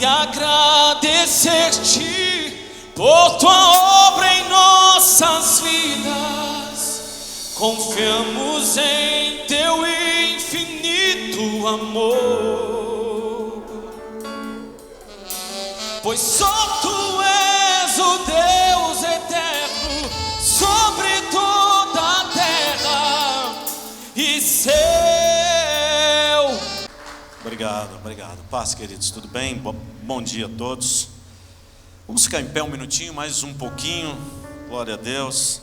agradecer-te por tua obra em nossas vidas. Confiamos em teu infinito amor, pois só tu és o Deus eterno sobre toda a terra e céu. Obrigado. Paz, queridos, tudo bem? Bom dia a todos. Vamos ficar em pé um minutinho, mais um pouquinho. Glória a Deus.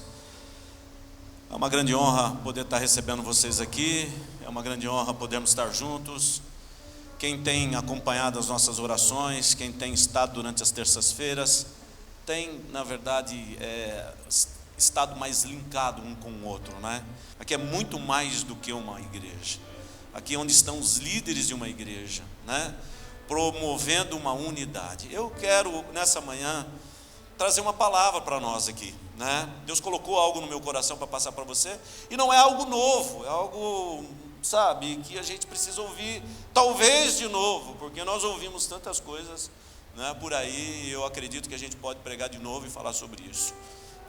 É uma grande honra poder estar recebendo vocês aqui. É uma grande honra podermos estar juntos. Quem tem acompanhado as nossas orações, quem tem estado durante as terças-feiras, tem, na verdade, estado mais linkado um com o outro, né? Aqui é muito mais do que uma igreja. Aqui é onde estão os líderes de uma igreja, né? Promovendo uma unidade. Eu quero, nessa manhã, trazer uma palavra para nós aqui, né? Deus colocou algo no meu coração para passar para você, e não é algo novo, é algo, sabe, que a gente precisa ouvir, talvez de novo, porque nós ouvimos tantas coisas, né, por aí. Eu acredito que a gente pode pregar de novo e falar sobre isso,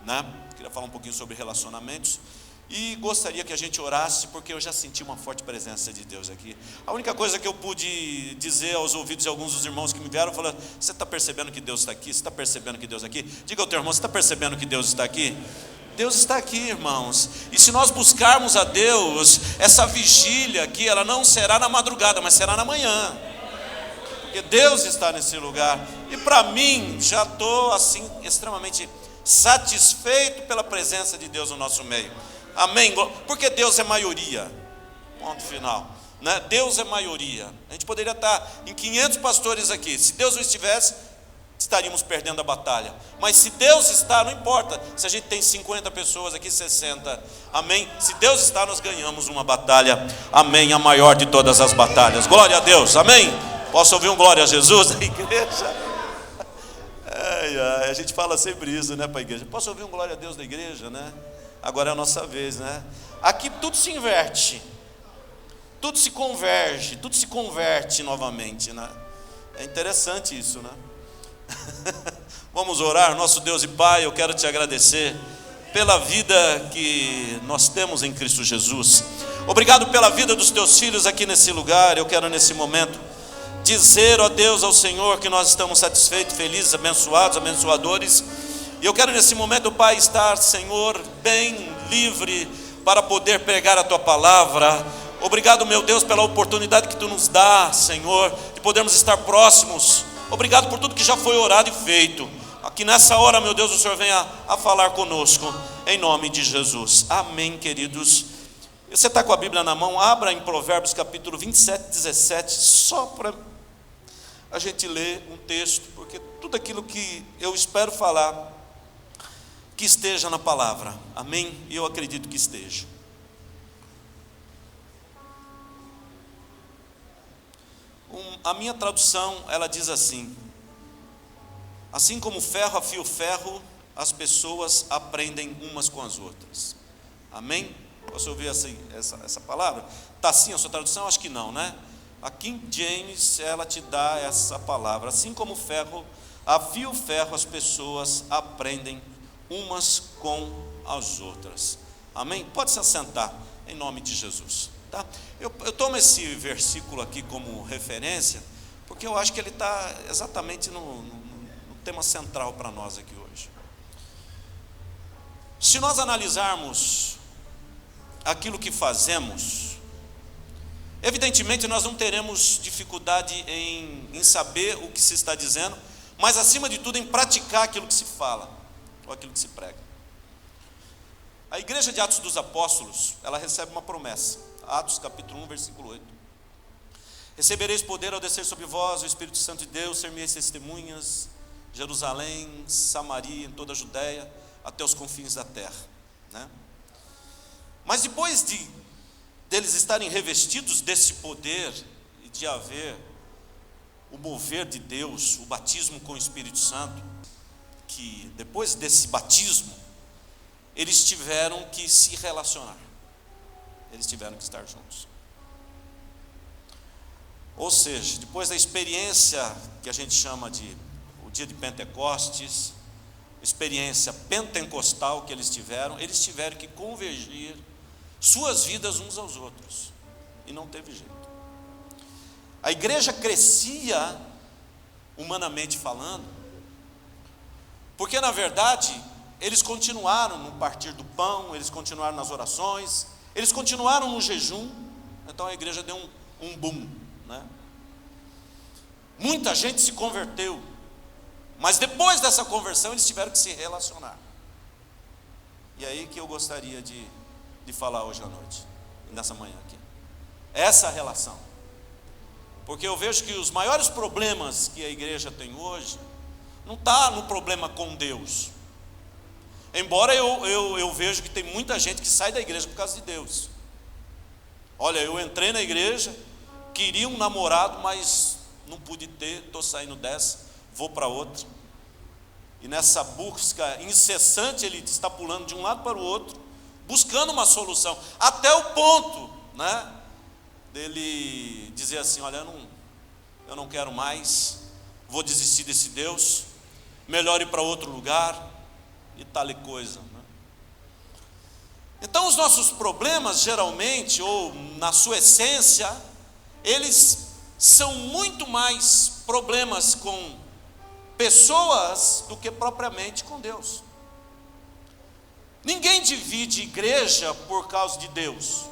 né? Queria falar um pouquinho sobre relacionamentos. E gostaria que a gente orasse, porque eu já senti uma forte presença de Deus aqui. A única coisa que eu pude dizer aos ouvidos de alguns dos irmãos que me vieram, falando: você está percebendo que Deus está aqui? Você está percebendo que Deus está aqui? Diga ao teu irmão: você está percebendo que Deus está aqui? Deus está aqui, irmãos. E se nós buscarmos a Deus, essa vigília aqui, ela não será na madrugada, mas será na manhã, porque Deus está nesse lugar. E para mim, já estou assim, extremamente satisfeito pela presença de Deus no nosso meio. Amém? Porque Deus é maioria, ponto final, né? Deus é maioria. A gente poderia estar em 500 pastores aqui. Se Deus não estivesse, estaríamos perdendo a batalha. Mas se Deus está, não importa se a gente tem 50 pessoas aqui, 60. Amém? Se Deus está, nós ganhamos uma batalha. Amém? A maior de todas as batalhas. Glória a Deus. Amém? Posso ouvir um glória a Jesus da igreja? A gente fala sempre isso, né, para a igreja. Posso ouvir um glória a Deus da igreja, né? Agora é a nossa vez, né? Aqui tudo se inverte, tudo se converge, tudo se converte novamente, né? É interessante isso, né? Vamos orar. Nosso Deus e Pai, eu quero te agradecer pela vida que nós temos em Cristo Jesus. Obrigado pela vida dos teus filhos aqui nesse lugar. Eu quero nesse momento dizer, ó Deus, ao Senhor, que nós estamos satisfeitos, felizes, abençoados, abençoadores. E eu quero nesse momento, Pai, estar, Senhor, bem livre para poder pregar a Tua palavra. Obrigado, meu Deus, pela oportunidade que Tu nos dá, Senhor, de podermos estar próximos. Obrigado por tudo que já foi orado e feito. Aqui nessa hora, meu Deus, o Senhor venha a falar conosco, em nome de Jesus. Amém, queridos. Você está com a Bíblia na mão? Abra em Provérbios capítulo 27, 17, só para a gente ler um texto, porque tudo aquilo que eu espero falar, que esteja na palavra, amém? E eu acredito que esteja. A minha tradução, ela diz assim: assim como ferro afia o ferro, as pessoas aprendem umas com as outras. Amém? Posso ouvir essa palavra? Está assim a sua tradução? Acho que não, né? A King James, ela te dá essa palavra: assim como o ferro afia o ferro, as pessoas aprendem umas com as outras. Amém? Pode se assentar, em nome de Jesus, tá? Eu tomo esse versículo aqui como referência, porque eu acho que ele está exatamente no tema central para nós aqui hoje. Se nós analisarmos aquilo que fazemos, evidentemente nós não teremos dificuldade em saber o que se está dizendo, mas acima de tudo em praticar aquilo que se fala, ou aquilo que se prega. A igreja de Atos dos Apóstolos, ela recebe uma promessa. Atos capítulo 1, versículo 8. Recebereis poder ao descer sobre vós o Espírito Santo de Deus, ser-me-eis testemunhas, Jerusalém, Samaria, em toda a Judéia, até os confins da terra, né? Mas depois deles estarem revestidos desse poder e de haver o mover de Deus, o batismo com o Espírito Santo, que depois desse batismo, eles tiveram que se relacionar, eles tiveram que estar juntos. Ou seja, depois da experiência que a gente chama de o dia de Pentecostes, experiência pentecostal que eles tiveram que convergir suas vidas uns aos outros, e não teve jeito. A igreja crescia, humanamente falando, porque na verdade eles continuaram no partir do pão, eles continuaram nas orações, eles continuaram no jejum. Então a igreja deu um boom, né? Muita gente se converteu, mas depois dessa conversão eles tiveram que se relacionar. E é aí que eu gostaria de falar hoje à noite, nessa manhã aqui, essa relação. Porque eu vejo que os maiores problemas que a igreja tem hoje não está no problema com Deus. Embora eu vejo que tem muita gente que sai da igreja por causa de Deus. Olha, eu entrei na igreja, queria um namorado, mas não pude ter, estou saindo dessa, vou para outra. E nessa busca incessante, ele está pulando de um lado para o outro, buscando uma solução, até o ponto, né, dele dizer assim: olha, eu não quero mais, vou desistir desse Deus, melhor ir para outro lugar, e tal e coisa, né? Então os nossos problemas, geralmente, ou na sua essência, eles são muito mais problemas com pessoas do que propriamente com Deus. Ninguém divide igreja por causa de Deus.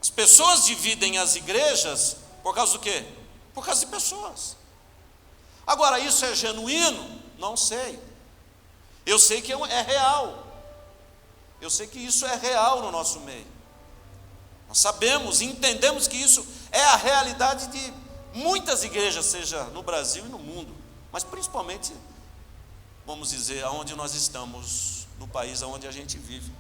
As pessoas dividem as igrejas por causa do quê? Por causa de pessoas. Agora, isso é genuíno? Não sei. Eu sei que é real. Eu sei que isso é real no nosso meio. Nós sabemos e entendemos que isso é a realidade de muitas igrejas, seja no Brasil e no mundo, mas principalmente, vamos dizer, aonde nós estamos, no país onde a gente vive.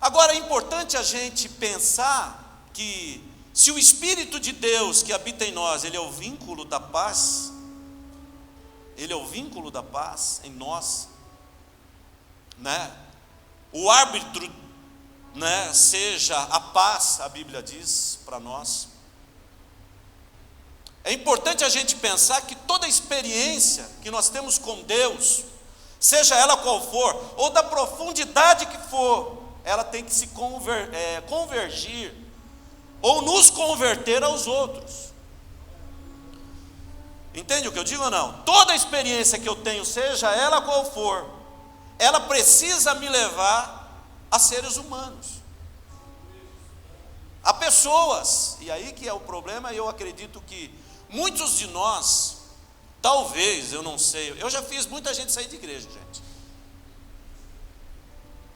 Agora, é importante a gente pensar que, se o Espírito de Deus que habita em nós, ele é o vínculo da paz, ele é o vínculo da paz em nós, né? O árbitro, né, seja a paz, a Bíblia diz para nós. É importante a gente pensar que toda experiência que nós temos com Deus, seja ela qual for, ou da profundidade que for, ela tem que se convergir, ou nos converter aos outros. Entende o que eu digo ou não? Toda experiência que eu tenho, seja ela qual for, ela precisa me levar a seres humanos, a pessoas. E aí que é o problema. Eu acredito que muitos de nós, talvez, eu não sei, eu já fiz muita gente sair de igreja, gente.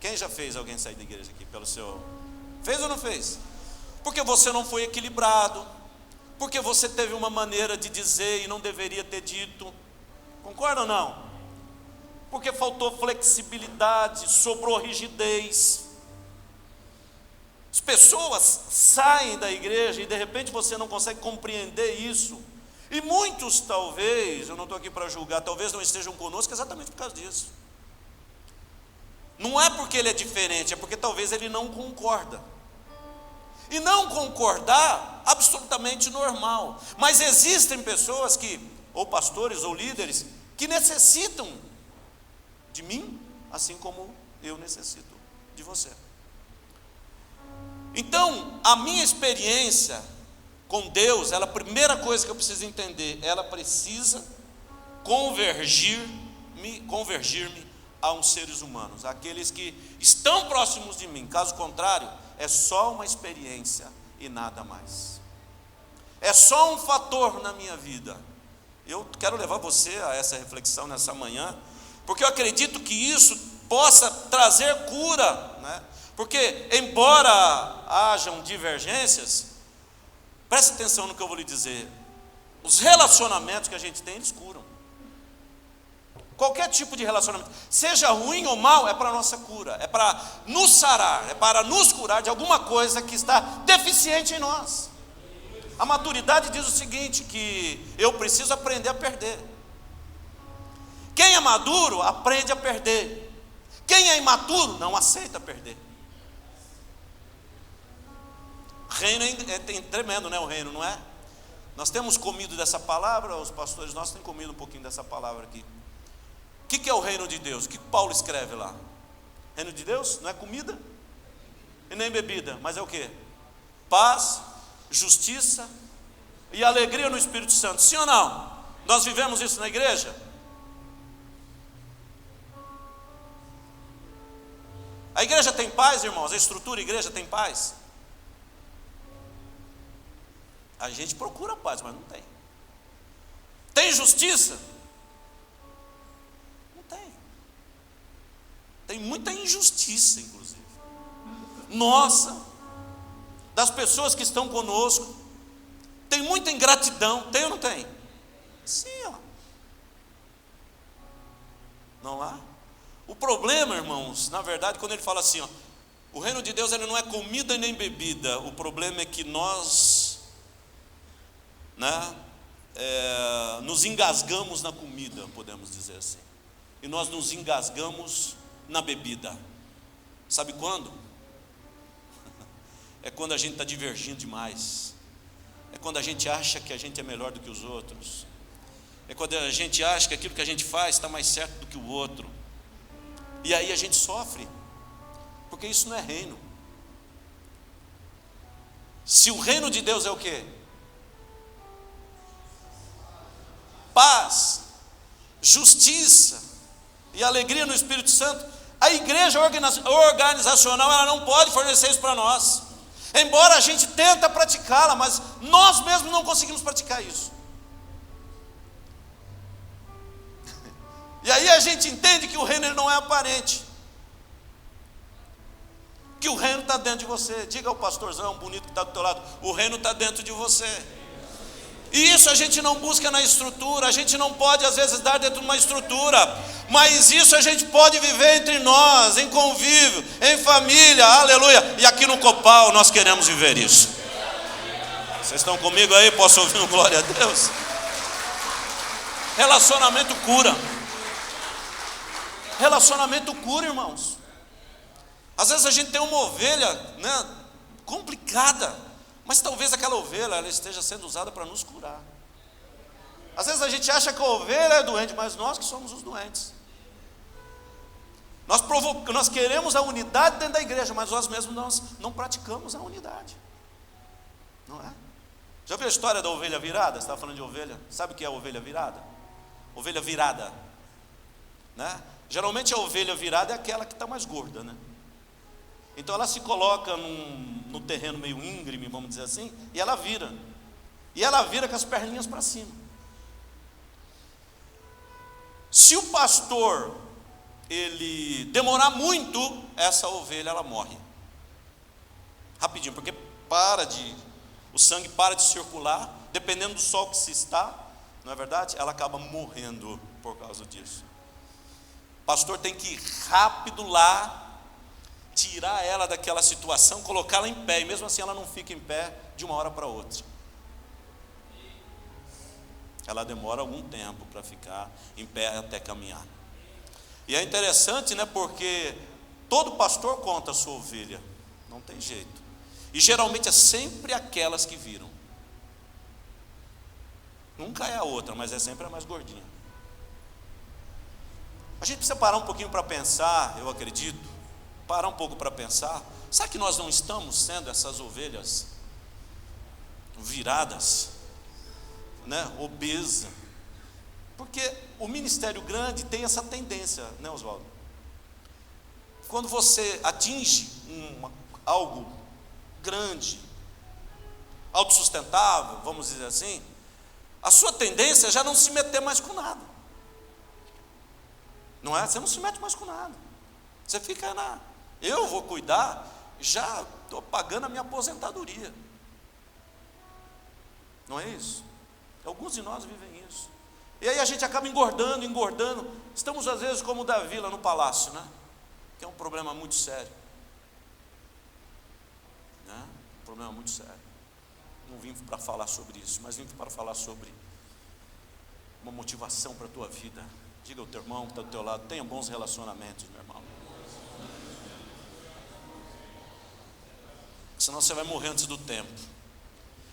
Quem já fez alguém sair da igreja aqui pelo seu... Fez ou não fez? Porque você não foi equilibrado, porque você teve uma maneira de dizer e não deveria ter dito. Concorda ou não? Porque faltou flexibilidade, sobrou rigidez. As pessoas saem da igreja e de repente você não consegue compreender isso. E muitos, talvez, eu não estou aqui para julgar, talvez não estejam conosco exatamente por causa disso. Não é porque ele é diferente, é porque talvez ele não concorda. E não concordar, absolutamente normal. Mas existem pessoas que, ou pastores ou líderes, que necessitam de mim, assim como eu necessito de você. Então, a minha experiência com Deus, a primeira coisa que eu preciso entender, ela precisa convergir-me a uns seres humanos, aqueles que estão próximos de mim. Caso contrário, é só uma experiência e nada mais. É só um fator na minha vida. Eu quero levar você a essa reflexão nessa manhã, porque eu acredito que isso possa trazer cura, né? Porque, embora hajam divergências, preste atenção no que eu vou lhe dizer, os relacionamentos que a gente tem, eles curam. Qualquer tipo de relacionamento, seja ruim ou mal, é para a nossa cura, é para nos sarar, é para nos curar de alguma coisa que está deficiente em nós. A maturidade diz o seguinte, que eu preciso aprender a perder. Quem é maduro, aprende a perder. Quem é imaturo, não aceita perder. reino é tremendo, né? O reino, não é? Nós temos comido dessa palavra, os pastores nossos têm comido um pouquinho dessa palavra aqui. O que é o reino de Deus? O que Paulo escreve lá? Reino de Deus não é comida e nem bebida, mas é o que? Paz, justiça e alegria no Espírito Santo. Sim ou não? Nós vivemos isso na igreja? A igreja tem paz, irmãos? A estrutura da igreja tem paz? A gente procura paz, mas não tem. Tem justiça? Não tem. Tem muita injustiça, inclusive. Nossa, das pessoas que estão conosco. Tem muita ingratidão. Tem ou não tem? Sim, ó. Não há? O problema, irmãos, na verdade, quando ele fala assim, ó, o reino de Deus ele não é comida nem bebida. O problema é que nós, nos engasgamos na comida, podemos dizer assim, e nós nos engasgamos na bebida. Sabe quando? É quando a gente está divergindo demais, é quando a gente acha que a gente é melhor do que os outros, é quando a gente acha que aquilo que a gente faz está mais certo do que o outro, e aí a gente sofre, porque isso não é reino. Se o reino de Deus é o quê? Paz, justiça e alegria no Espírito Santo. A igreja organizacional ela não pode fornecer isso para nós, embora a gente tenta praticá-la, mas nós mesmos não conseguimos praticar isso. E aí a gente entende que o reino ele não é aparente, que o reino está dentro de você. Diga ao pastorzão bonito que está do teu lado: o reino está dentro de você. E isso a gente não busca na estrutura, a gente não pode às vezes dar dentro de uma estrutura, mas isso a gente pode viver entre nós, em convívio, em família, aleluia. E aqui no Copal nós queremos viver isso. Vocês estão comigo aí? Posso ouvir um glória a Deus? Relacionamento cura. Relacionamento cura, irmãos. Às vezes a gente tem uma ovelha, complicada, mas talvez aquela ovelha ela esteja sendo usada para nos curar. Às vezes a gente acha que a ovelha é doente, mas nós que somos os doentes. Nós queremos a unidade dentro da igreja, mas nós mesmos não praticamos a unidade. Não é? Já viu a história da ovelha virada? Você estava falando de ovelha. Sabe o que é a ovelha virada? Ovelha virada, né? Geralmente a ovelha virada é aquela que está mais gorda, né? Então ela se coloca no terreno meio íngreme, vamos dizer assim, e ela vira. E ela vira com as perninhas para cima. Se o pastor ele demorar muito, essa ovelha ela morre rapidinho, porque o sangue para de circular, dependendo do sol que se está, não é verdade? Ela acaba morrendo por causa disso. O pastor tem que ir rápido lá, tirar ela daquela situação, colocá-la em pé, e mesmo assim ela não fica em pé de uma hora para outra. Ela demora algum tempo para ficar em pé até caminhar. E é interessante, né? Porque todo pastor conta a sua ovelha, não tem jeito. E geralmente é sempre aquelas que viram. Nunca é a outra, mas é sempre a mais gordinha. A gente precisa parar um pouquinho para pensar, eu acredito, parar um pouco para pensar. Será que nós não estamos sendo essas ovelhas viradas, né, obesa? Porque o ministério grande tem essa tendência, né, Oswaldo? Quando você atinge algo grande, autossustentável, vamos dizer assim, a sua tendência é já não se meter mais com nada. Não é? Você não se mete mais com nada. Você fica eu vou cuidar, já estou pagando a minha aposentadoria. Não é isso? Alguns de nós vivem isso. E aí a gente acaba engordando. Estamos às vezes como o Davi lá no palácio, né? Que é um problema muito sério. Né? Um problema muito sério. Não vim para falar sobre isso, mas vim para falar sobre uma motivação para a tua vida. Diga ao teu irmão que está do teu lado: tenha bons relacionamentos, meu irmão. senão você vai morrer antes do tempo.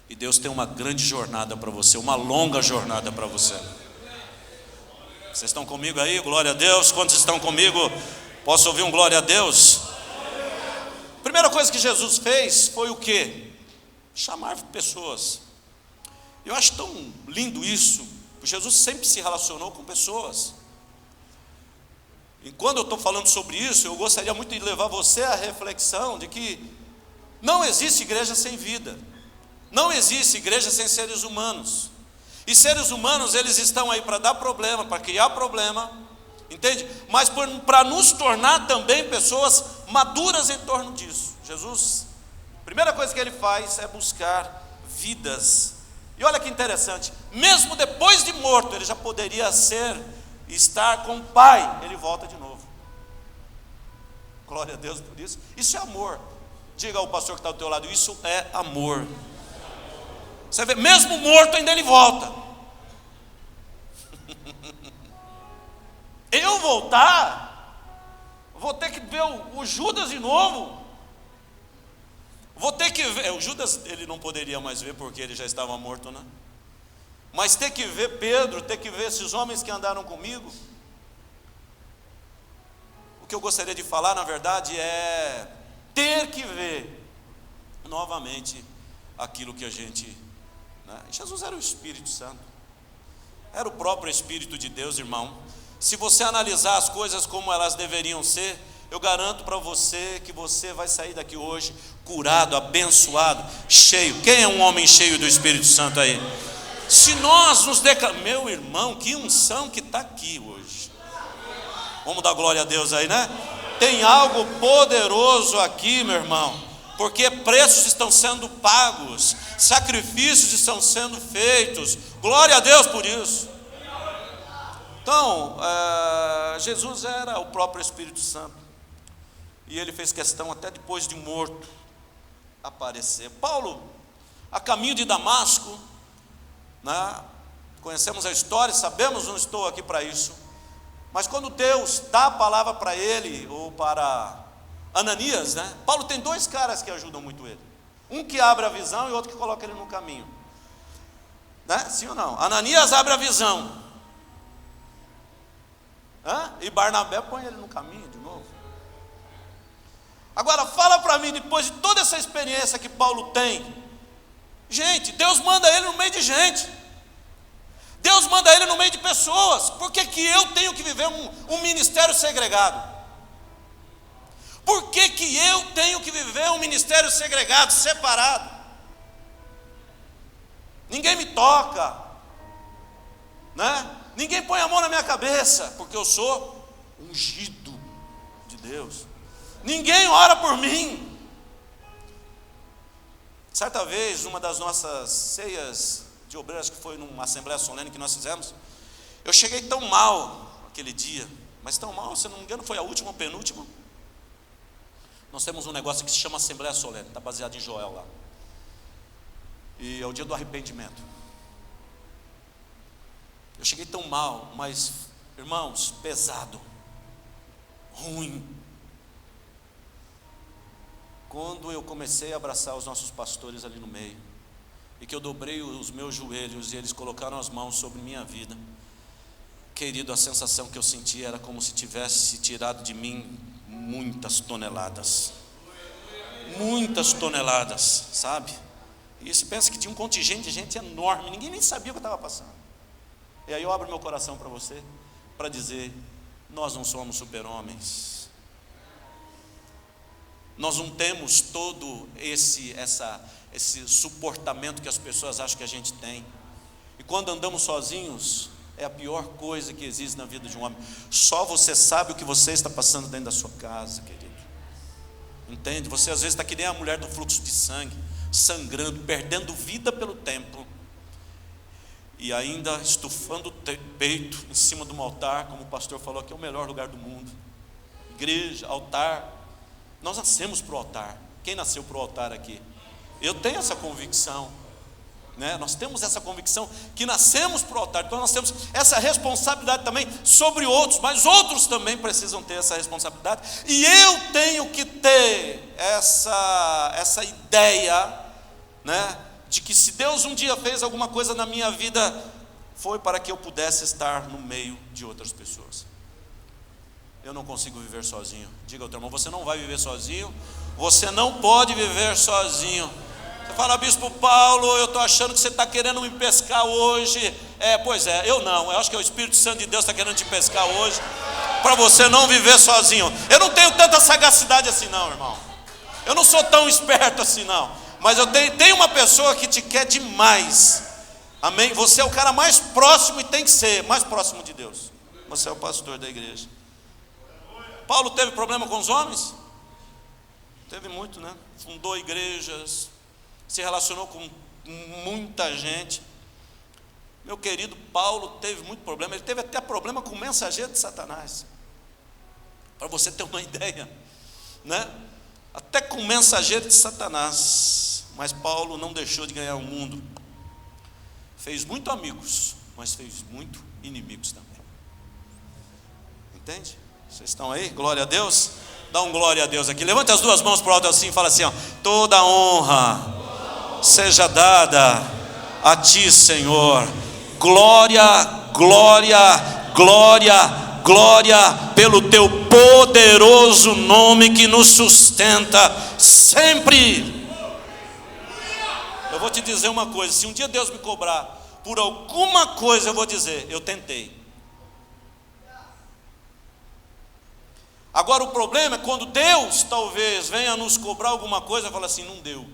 E Deus tem uma grande jornada para você, uma longa jornada para você. Vocês estão comigo aí? Glória a Deus. Quantos estão comigo? Posso ouvir um glória a Deus? A primeira coisa que Jesus fez foi o quê? Chamar pessoas. Eu acho tão lindo isso. Jesus sempre se relacionou com pessoas. E quando eu estou falando sobre isso, eu gostaria muito de levar você à reflexão de que não existe igreja sem vida. Não existe igreja sem seres humanos. E seres humanos, eles estão aí para dar problema, para criar problema, entende? Mas para nos tornar também pessoas maduras em torno disso. Jesus, a primeira coisa que ele faz é buscar vidas. E olha que interessante, mesmo depois de morto, ele já poderia estar com o Pai, ele volta de novo. Glória a Deus por isso. Isso é amor. Diga ao pastor que está ao teu lado, isso é amor. Você vê, mesmo morto ainda ele volta. Eu voltar, vou ter que ver o Judas de novo. Vou ter que ver, o Judas ele não poderia mais ver porque ele já estava morto, né? Mas ter que ver Pedro, ter que ver esses homens que andaram comigo. O que eu gostaria de falar, na verdade, é ter que ver novamente aquilo que a gente, né? Jesus era o Espírito Santo, era o próprio Espírito de Deus, irmão. Se você analisar as coisas como elas deveriam ser, eu garanto para você que você vai sair daqui hoje curado, abençoado, cheio. Quem é um homem cheio do Espírito Santo aí? Se nós nos meu irmão, que unção que está aqui hoje. Vamos dar glória a Deus aí, né? Tem algo poderoso aqui, meu irmão, porque preços estão sendo pagos, sacrifícios estão sendo feitos. Glória a Deus por isso. Então, Jesus era o próprio Espírito Santo. E ele fez questão até depois de morto aparecer. Paulo, a caminho de Damasco, né? Conhecemos a história, sabemos, não estou aqui para isso. Mas quando Deus dá a palavra para ele, ou para Ananias, né? Paulo tem dois caras que ajudam muito ele. Um que abre a visão e outro que coloca ele no caminho, né? Sim ou não? Ananias abre a visão, e Barnabé põe ele no caminho de novo. Agora fala para mim, depois de toda essa experiência que Paulo tem, gente, Deus manda ele no meio de gente, Deus manda ele no meio de pessoas. Por que que eu tenho que viver um ministério segregado? Por que que eu tenho que viver um ministério segregado, separado? Ninguém me toca, né? Ninguém põe a mão na minha cabeça, porque eu sou ungido de Deus. Ninguém ora por mim. Certa vez, numa das nossas ceias de obreiros, que foi numa assembleia solene que nós fizemos, eu cheguei tão mal aquele dia, mas tão mal, se não me engano foi a última ou penúltima. Nós temos um negócio que se chama assembleia solene, está baseado em Joel lá, e é o dia do arrependimento. Eu cheguei tão mal, mas irmãos, pesado, ruim. Quando eu comecei a abraçar os nossos pastores ali no meio, e que eu dobrei os meus joelhos e eles colocaram as mãos sobre minha vida, querido, a sensação que eu senti era como se tivesse tirado de mim muitas toneladas, sabe? E você pensa que tinha um contingente de gente enorme, ninguém nem sabia o que eu estava passando. E aí eu abro meu coração para você, para dizer, nós não somos super-homens. Nós não temos todo esse suportamento que as pessoas acham que a gente tem. E quando andamos sozinhos, é a pior coisa que existe na vida de um homem. Só você sabe o que você está passando dentro da sua casa, querido. Entende? Você às vezes está que nem a mulher do fluxo de sangue, sangrando, perdendo vida pelo tempo, e ainda estufando o peito em cima de um altar, como o pastor falou, que é o melhor lugar do mundo. Igreja, altar. Nós nascemos para o altar. Quem nasceu para o altar aqui? Eu tenho essa convicção, né? Nós temos essa convicção que nascemos para o altar, então nós temos essa responsabilidade também sobre outros, mas outros também precisam ter essa responsabilidade, e eu tenho que ter essa ideia, né, de que se Deus um dia fez alguma coisa na minha vida, foi para que eu pudesse estar no meio de outras pessoas. Eu não consigo viver sozinho. Diga ao teu irmão, você não vai viver sozinho, você não pode viver sozinho. Você fala, bispo Paulo, eu estou achando que você está querendo me pescar hoje. Pois é, eu não, eu acho que é o Espírito Santo de Deus que está querendo te pescar hoje, para você não viver sozinho. Eu não tenho tanta sagacidade assim não, irmão. Eu não sou tão esperto assim não, mas eu tenho uma pessoa que te quer demais. Amém? Você é o cara mais próximo e tem que ser mais próximo de Deus. Você é o pastor da igreja. Paulo teve problema com os homens? Teve muito, né? Fundou igrejas, se relacionou com muita gente. Meu querido Paulo teve muito problema. Ele teve até problema com o mensageiro de Satanás, para você ter uma ideia, né? Até com o mensageiro de Satanás. Mas Paulo não deixou de ganhar o mundo. Fez muito amigos, mas fez muito inimigos também. Entende? Vocês estão aí? Glória a Deus. Dá um glória a Deus aqui. Levante as duas mãos para o alto assim e fala assim, ó: toda honra seja dada a ti, Senhor. Glória, glória, glória, glória pelo teu poderoso nome que nos sustenta sempre. Eu vou te dizer uma coisa, se um dia Deus me cobrar por alguma coisa, eu vou dizer, eu tentei. Agora o problema é quando Deus talvez venha nos cobrar alguma coisa e fala assim, não deu.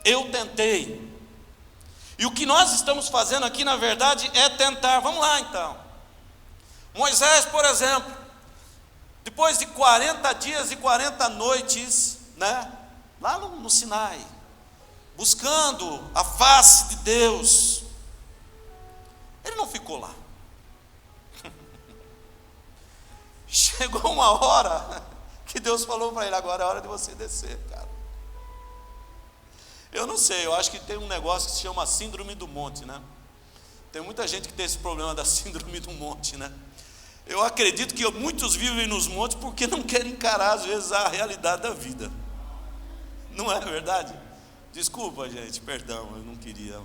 Eu tentei. E o que nós estamos fazendo aqui na verdade é tentar. Vamos lá então. Moisés, por exemplo, depois de 40 dias e 40 noites, né, lá no Sinai, buscando a face de Deus, ele não ficou lá. Chegou uma hora que Deus falou para ele, agora é hora de você descer, cara. Eu não sei, eu acho que tem um negócio que se chama síndrome do monte, né? Tem muita gente que tem esse problema da síndrome do monte, né? Eu acredito que muitos vivem nos montes porque não querem encarar às vezes a realidade da vida. Não é verdade? Desculpa, gente, perdão, eu não queria,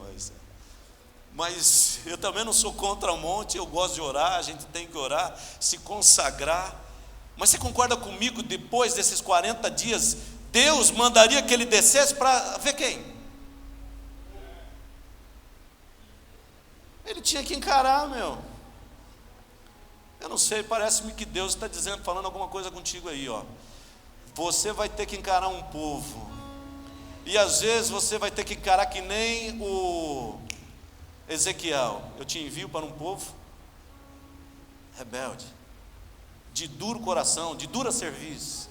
mas eu também não sou contra o monte, eu gosto de orar, a gente tem que orar, se consagrar. Mas você concorda comigo, depois desses 40 dias, Deus mandaria que ele descesse para ver quem? Ele tinha que encarar, meu. Eu não sei, parece-me que Deus está dizendo, falando alguma coisa contigo aí, ó. Você vai ter que encarar um povo. E às vezes você vai ter que encarar que nem o Ezequiel. Eu te envio para um povo rebelde, de duro coração, de dura serviço.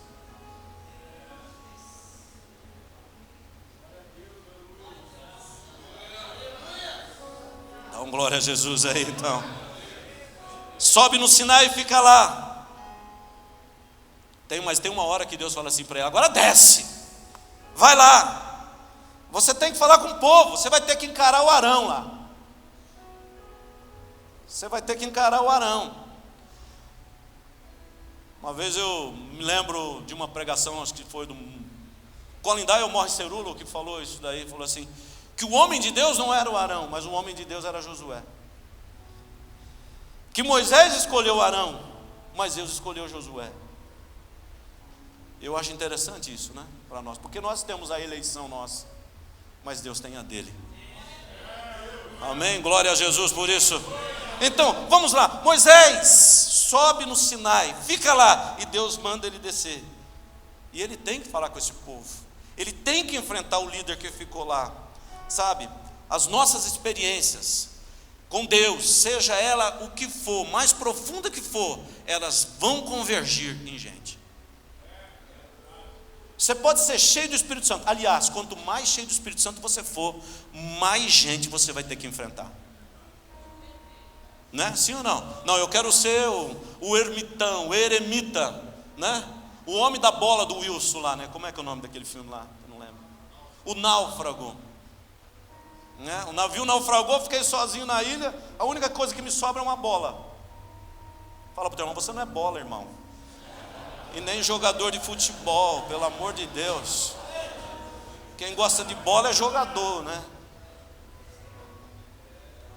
Dá um glória a Jesus aí então. Sobe no Sinai e fica lá. Mas tem uma hora que Deus fala assim para ele, agora desce, vai lá. Você tem que falar com o povo, você vai ter que encarar o Arão lá. Você vai ter que encarar o Arão. Uma vez eu me lembro de uma pregação, acho que foi do Colin Dyle Morris Cerulo, que falou isso daí, falou assim, que o homem de Deus não era o Arão, mas o homem de Deus era Josué. Que Moisés escolheu Arão, mas Deus escolheu Josué. Eu acho interessante isso, né, para nós, porque nós temos a eleição nossa, mas Deus tem a dele. Amém, glória a Jesus por isso. Então, vamos lá, Moisés sobe no Sinai, fica lá, e Deus manda ele descer, e ele tem que falar com esse povo, ele tem que enfrentar o líder que ficou lá, sabe, as nossas experiências com Deus, seja ela o que for, mais profunda que for, elas vão convergir em gente. Você pode ser cheio do Espírito Santo, aliás, quanto mais cheio do Espírito Santo você for, mais gente você vai ter que enfrentar. Né? Sim ou não? Não, eu quero ser o ermitão, o eremita, né? O homem da bola do Wilson lá, né? Como é que é o nome daquele filme lá? Eu não lembro. O Náufrago. né? O navio naufragou, fiquei sozinho na ilha, a única coisa que me sobra é uma bola. Fala para o teu irmão, você não é bola, irmão, e nem jogador de futebol, pelo amor de Deus. Quem gosta de bola é jogador, né?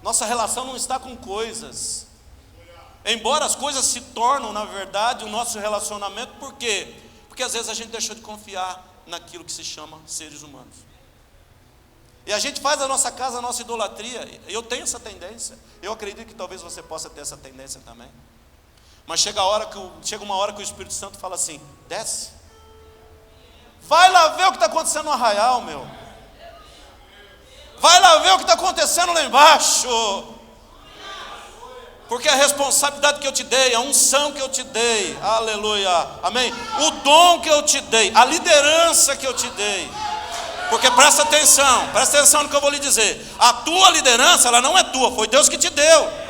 Nossa relação não está com coisas, embora as coisas se tornam, na verdade, o nosso relacionamento. Por quê? Porque às vezes a gente deixou de confiar naquilo que se chama seres humanos, e a gente faz da nossa casa a nossa idolatria. Eu tenho essa tendência, eu acredito que talvez você possa ter essa tendência também. Mas chega uma hora que o Espírito Santo fala assim: desce, vai lá ver o que está acontecendo no arraial, meu. Vai lá ver o que está acontecendo lá embaixo. Porque a responsabilidade que eu te dei, a unção que eu te dei, aleluia, amém, o dom que eu te dei, a liderança que eu te dei. Porque presta atenção no que eu vou lhe dizer. A tua liderança, ela não é tua, foi Deus que te deu.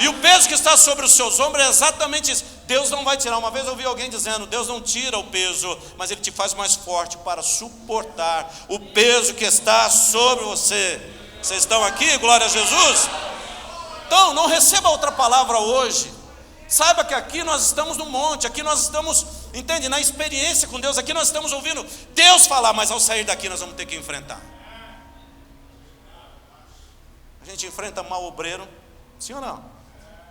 E o peso que está sobre os seus ombros é exatamente isso. Deus não vai tirar. Uma vez eu ouvi alguém dizendo: Deus não tira o peso, mas Ele te faz mais forte para suportar o peso que está sobre você. Vocês estão aqui? Glória a Jesus. Então, não receba outra palavra hoje. Saiba que aqui nós estamos no monte, aqui nós estamos, entende, na experiência com Deus. Aqui nós estamos ouvindo Deus falar, mas ao sair daqui nós vamos ter que enfrentar. A gente enfrenta mau obreiro, sim ou não?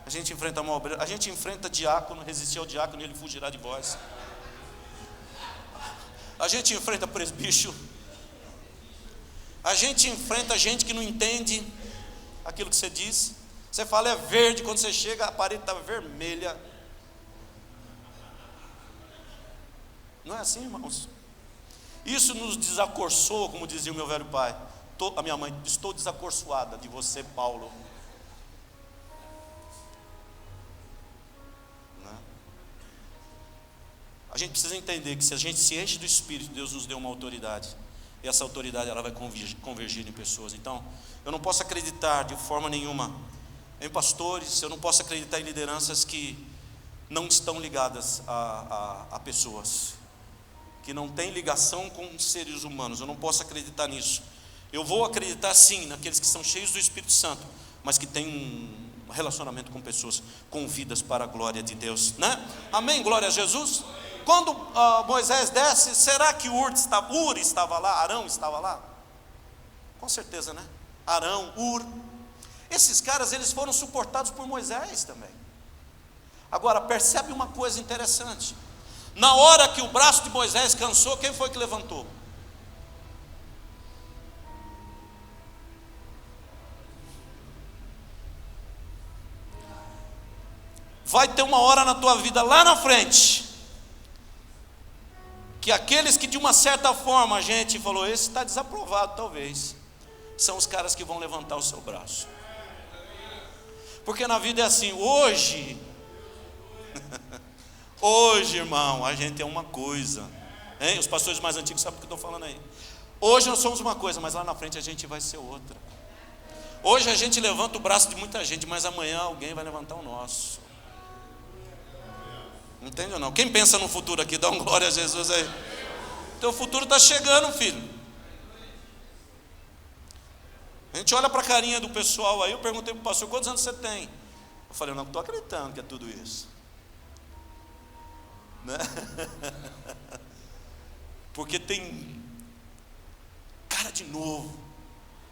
A gente enfrenta mau obreiro, a gente enfrenta diácono, resistir ao diácono e ele fugirá de vós. A gente enfrenta presbítero. A gente enfrenta gente que não entende aquilo que você diz. Você fala é verde, quando você chega a parede está vermelha. Não é assim, irmãos? Isso nos desacorçoa, como dizia o meu velho pai. A minha mãe: estou desacorçoada de você, Paulo. A gente precisa entender que se a gente se enche do Espírito, Deus nos deu uma autoridade, e essa autoridade ela vai convergir em pessoas. Então, eu não posso acreditar de forma nenhuma em pastores, eu não posso acreditar em lideranças que não estão ligadas a pessoas, que não têm ligação com seres humanos. Eu não posso acreditar nisso. Eu vou acreditar sim naqueles que são cheios do Espírito Santo, mas que têm um relacionamento com pessoas convidas para a glória de Deus, né? Amém, glória a Jesus. Quando Moisés desce, será que Ur estava lá? Arão estava lá? Com certeza, né? Arão, Ur. Esses caras, eles foram suportados por Moisés também. Agora, percebe uma coisa interessante. Na hora que o braço de Moisés cansou, quem foi que levantou? Vai ter uma hora na tua vida lá na frente que aqueles que de uma certa forma a gente falou, esse está desaprovado talvez, são os caras que vão levantar o seu braço. Porque na vida é assim, hoje, irmão, a gente é uma coisa, hein? Os pastores mais antigos sabem o que eu estou falando aí. Hoje nós somos uma coisa, mas lá na frente a gente vai ser outra. Hoje a gente levanta o braço de muita gente, mas amanhã alguém vai levantar o nosso. Entende ou não? Quem pensa no futuro aqui, dá uma glória a Jesus aí. Teu futuro está chegando, filho. A gente olha para a carinha do pessoal aí. Eu perguntei para o pastor: quantos anos você tem? Eu falei: eu não estou acreditando que é tudo isso, né? Porque tem cara de novo.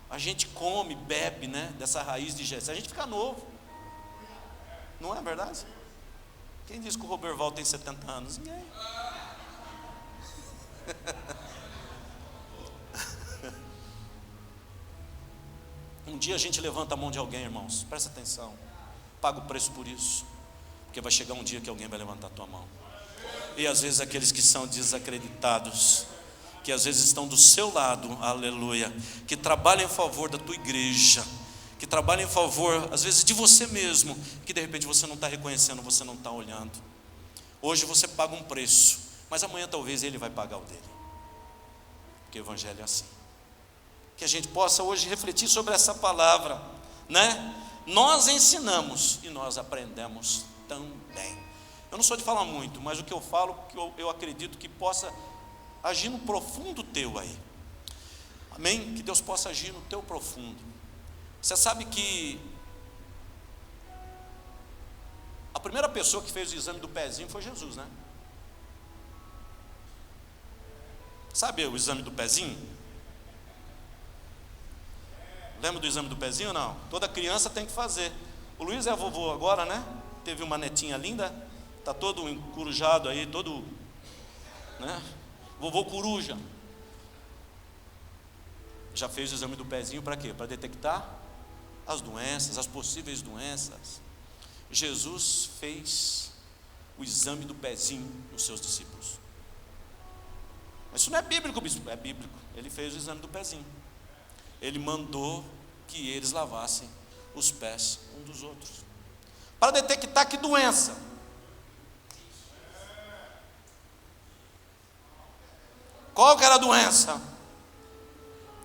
A gente come, bebe, né, dessa raiz de Jessé. A gente fica novo. Não é verdade? Quem diz que o Roberval tem 70 anos? Ninguém. Um dia a gente levanta a mão de alguém, irmãos, presta atenção, paga o preço por isso, porque vai chegar um dia que alguém vai levantar a tua mão. E às vezes aqueles que são desacreditados, que às vezes estão do seu lado, aleluia, que trabalham em favor da tua igreja, que trabalha em favor, às vezes, de você mesmo, que de repente você não está reconhecendo, você não está olhando. Hoje você paga um preço, mas amanhã talvez ele vai pagar o dele, porque o evangelho é assim. Que a gente possa hoje refletir sobre essa palavra, né? Nós ensinamos e nós aprendemos também. Eu não sou de falar muito, mas o que eu falo, que eu acredito que possa agir no profundo teu aí. Amém? Que Deus possa agir no teu profundo. Você sabe que a primeira pessoa que fez o exame do pezinho foi Jesus, né? Sabe o exame do pezinho? Lembra do exame do pezinho ou não? Toda criança tem que fazer. O Luiz é vovô agora, né? Teve uma netinha linda. Está todo encurujado aí, todo, né? Vovô coruja. Já fez o exame do pezinho para quê? Para detectar as doenças, as possíveis doenças. Jesus fez o exame do pezinho nos seus discípulos. Mas isso não é bíblico, bispo. É bíblico. Ele fez o exame do pezinho. Ele mandou que eles lavassem os pés um dos outros, para detectar que doença. Qual que era a doença?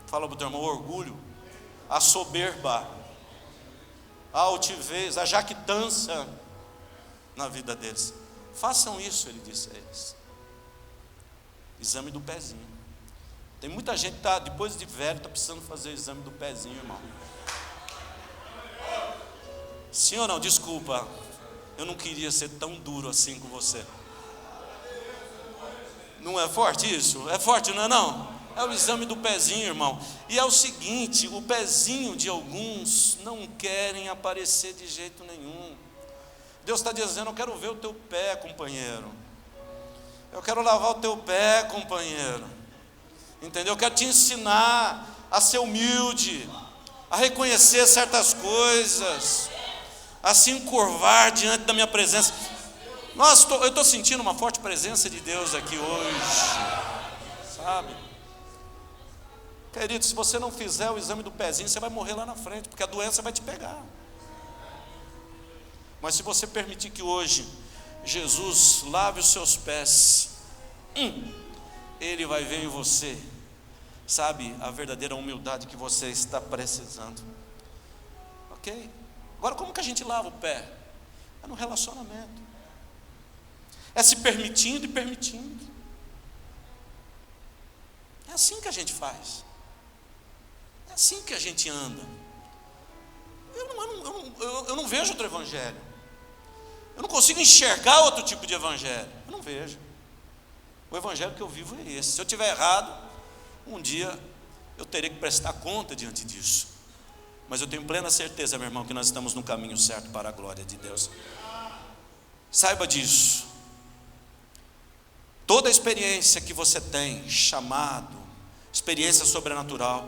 Fala para o teu irmão: orgulho, a soberba, a altivez, a jactância na vida deles. Façam isso, ele disse a eles. Exame do pezinho. Tem muita gente que depois de velho, está precisando fazer o exame do pezinho, irmão. Sim ou não? Desculpa, eu não queria ser tão duro assim com você. Não é forte isso? É forte, não é não? É o exame do pezinho, irmão. E é o seguinte, o pezinho de alguns não querem aparecer de jeito nenhum. Deus está dizendo: eu quero ver o teu pé, companheiro. Eu quero lavar o teu pé, companheiro. Entendeu? Eu quero te ensinar a ser humilde, a reconhecer certas coisas, a se encurvar diante da minha presença. Nossa, eu estou sentindo uma forte presença de Deus aqui hoje, sabe? Querido, se você não fizer o exame do pezinho, você vai morrer lá na frente, porque a doença vai te pegar. Mas se você permitir que hoje Jesus lave os seus pés, Ele vai ver em você, sabe, a verdadeira humildade que você está precisando. Ok? Agora, como que a gente lava o pé? É no relacionamento. É se permitindo e permitindo. É assim que a gente faz. É assim que a gente anda. Eu não vejo outro evangelho. Eu não consigo enxergar outro tipo de evangelho. Eu não vejo. O evangelho que eu vivo é esse. Se eu estiver errado, um dia eu terei que prestar conta diante disso. Mas eu tenho plena certeza, meu irmão, que nós estamos no caminho certo para a glória de Deus. Saiba disso. Toda experiência que você tem, chamado, experiência sobrenatural,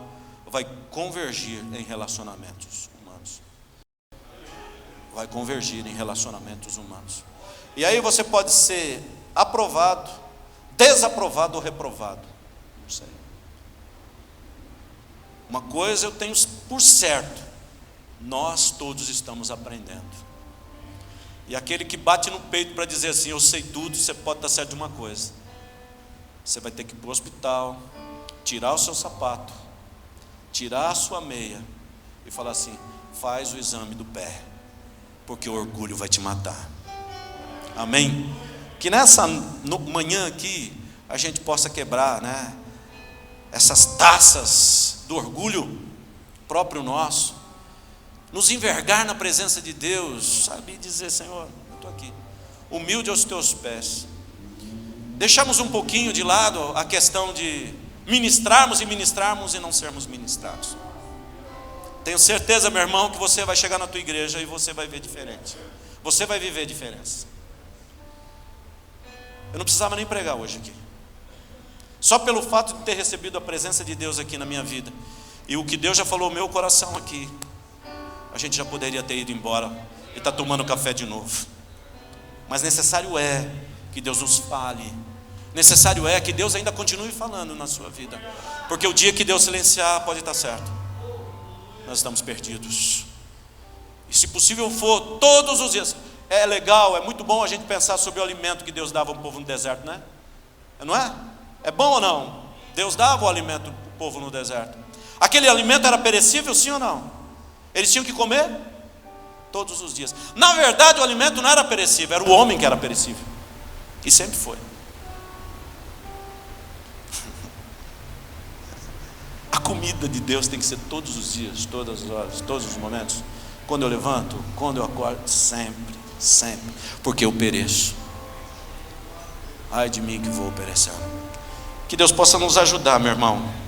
vai convergir em relacionamentos humanos. Vai convergir em relacionamentos humanos. E aí você pode ser aprovado, desaprovado ou reprovado. Não sei. Uma coisa eu tenho por certo: nós todos estamos aprendendo. E aquele que bate no peito para dizer assim: eu sei tudo, você pode estar certo de uma coisa: você vai ter que ir para o hospital, tirar o seu sapato, tirar a sua meia e falar assim: faz o exame do pé, porque o orgulho vai te matar. Amém? Que nessa manhã aqui a gente possa quebrar, né, essas taças do orgulho próprio nosso, nos envergar na presença de Deus, sabe, e dizer: Senhor, eu estou aqui, humilde aos teus pés. Deixamos um pouquinho de lado a questão de ministrarmos e não sermos ministrados. Tenho certeza, meu irmão, que você vai chegar na tua igreja e você vai ver diferente. Você vai viver diferença. Eu não precisava nem pregar hoje aqui. Só pelo fato de ter recebido a presença de Deus aqui na minha vida, e o que Deus já falou no meu coração aqui, a gente já poderia ter ido embora e estar tomando café de novo. Mas necessário é que Deus nos fale. Necessário é que Deus ainda continue falando na sua vida. Porque o dia que Deus silenciar, pode estar certo, nós estamos perdidos. E se possível for, todos os dias. É legal, é muito bom a gente pensar sobre o alimento que Deus dava ao povo no deserto, né? Não é? É bom ou não? Deus dava o alimento para o povo no deserto. Aquele alimento era perecível, sim ou não? Eles tinham que comer todos os dias. Na verdade, o alimento não era perecível, era o homem que era perecível. E sempre foi. A comida de Deus tem que ser todos os dias, todas as horas, todos os momentos. Quando eu levanto, quando eu acordo, sempre, sempre, porque eu pereço. Ai de mim que vou perecer. Que Deus possa nos ajudar, meu irmão.